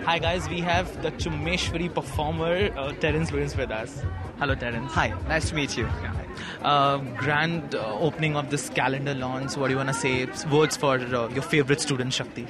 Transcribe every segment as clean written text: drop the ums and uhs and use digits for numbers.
Hi guys, we have the Chummeshwari performer Terence Lewis with us. Hello Terence. Hi, nice to meet you. Grand opening of this calendar launch. What do you want to say? Words for your favorite student, Shakti.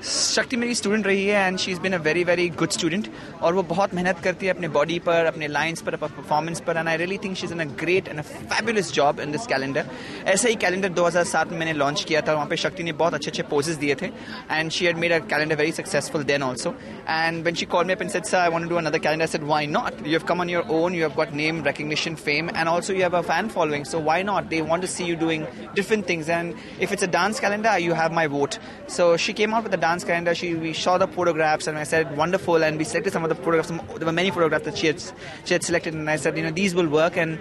शक्ति मेरी student रही है and she is been a very very good student और वो बहुत मेहनत करती है अपने बॉडी पर, अपने लाइंस पर, अपने परफॉर्मेंस पर and I really think she is in a great and a fabulous job in this calendar. ऐसा ही कैलेंडर 2007 में मैंने लॉन्च किया था. वहाँ पे शक्ति ने बहुत अच्छे अच्छे पोजेस दिए थे and she had made a calendar very successful than also. And when she called me up and said sir I want to do another calendar, I said why not? You have come on your own, you have got name recognition, fame and also you have a fan following, so why not? They want to see you doing different things and if it's a dance calendar you have my vote. So she came out with the dance calendar. We saw the photographs and I said wonderful, and we selected some of the photographs. There were many photographs that she had selected, and I said, these will work, and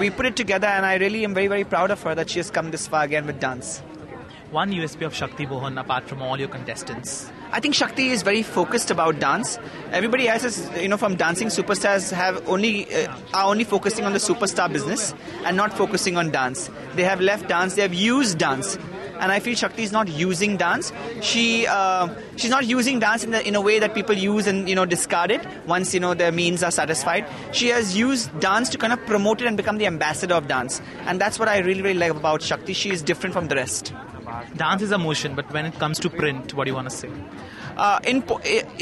we put it together, and I really am very very proud of her that she has come this far again with dance. One USP of Shakti Bohan apart from all your contestants. I think Shakti is very focused about dance. Everybody else is, from dancing superstars are only focusing on the superstar business and not focusing on dance. They have left dance. They have used dance. And I feel Shakti is not using dance. She's not using dance in a way that people use and discard it once their means are satisfied. She has used dance to kind of promote it and become the ambassador of dance. And that's what I really really like about Shakti. She is different from the rest. Dance is a motion, but when it comes to print, what do you want to say?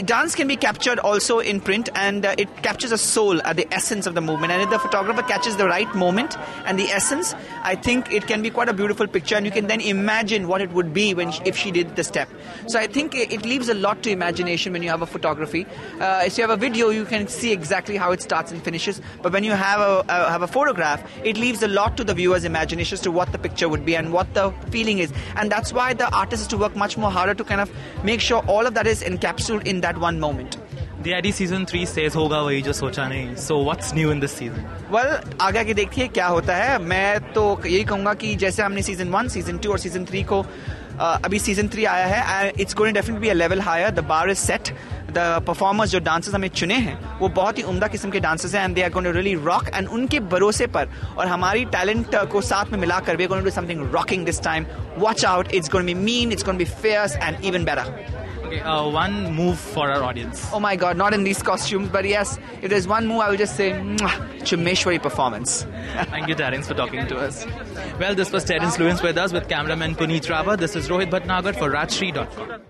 Dance can be captured also in print, and it captures the soul, the essence of the movement. And if the photographer catches the right moment and the essence, I think it can be quite a beautiful picture, and you can then imagine what it would be if she did the step. So I think it leaves a lot to imagination when you have a photography. If you have a video, you can see exactly how it starts and finishes. But when you have a photograph, it leaves a lot to the viewer's imagination as to what the picture would be and what the feeling is. And that's why the artist has to work much more harder to kind of make sure all of that is encapsulated in that one moment. DID season 3 says होगा वही जो सोचा नहीं. So what's new in this season? Well, आगे आगे देखिए क्या होता है. मैं तो यही कहूँगा कि जैसे हमने season 1, season 2 और season 3 को अभी season 3 आया है, it's going to definitely be a level higher. The bar is set. The performers जो dancers हमें चुने हैं वो बहुत ही उम्दा किस्म के dancers हैं, and they are going to really rock. And उनके भरोसे पर और हमारी talent को साथ में मिलाकर we are going to do something rocking this time. Watch out! It's going to be mean. It's going to be fierce and even better. Okay, one move for our audience. Oh my God, not in these costumes, but yes, if there's one move, I will just say, Chummeshwari performance. Thank you, Terence, for talking to us. Well, this was Terence Lewis with us, with cameraman Puneet Rava. This is Rohit Bhatnagar for Rajshri.com.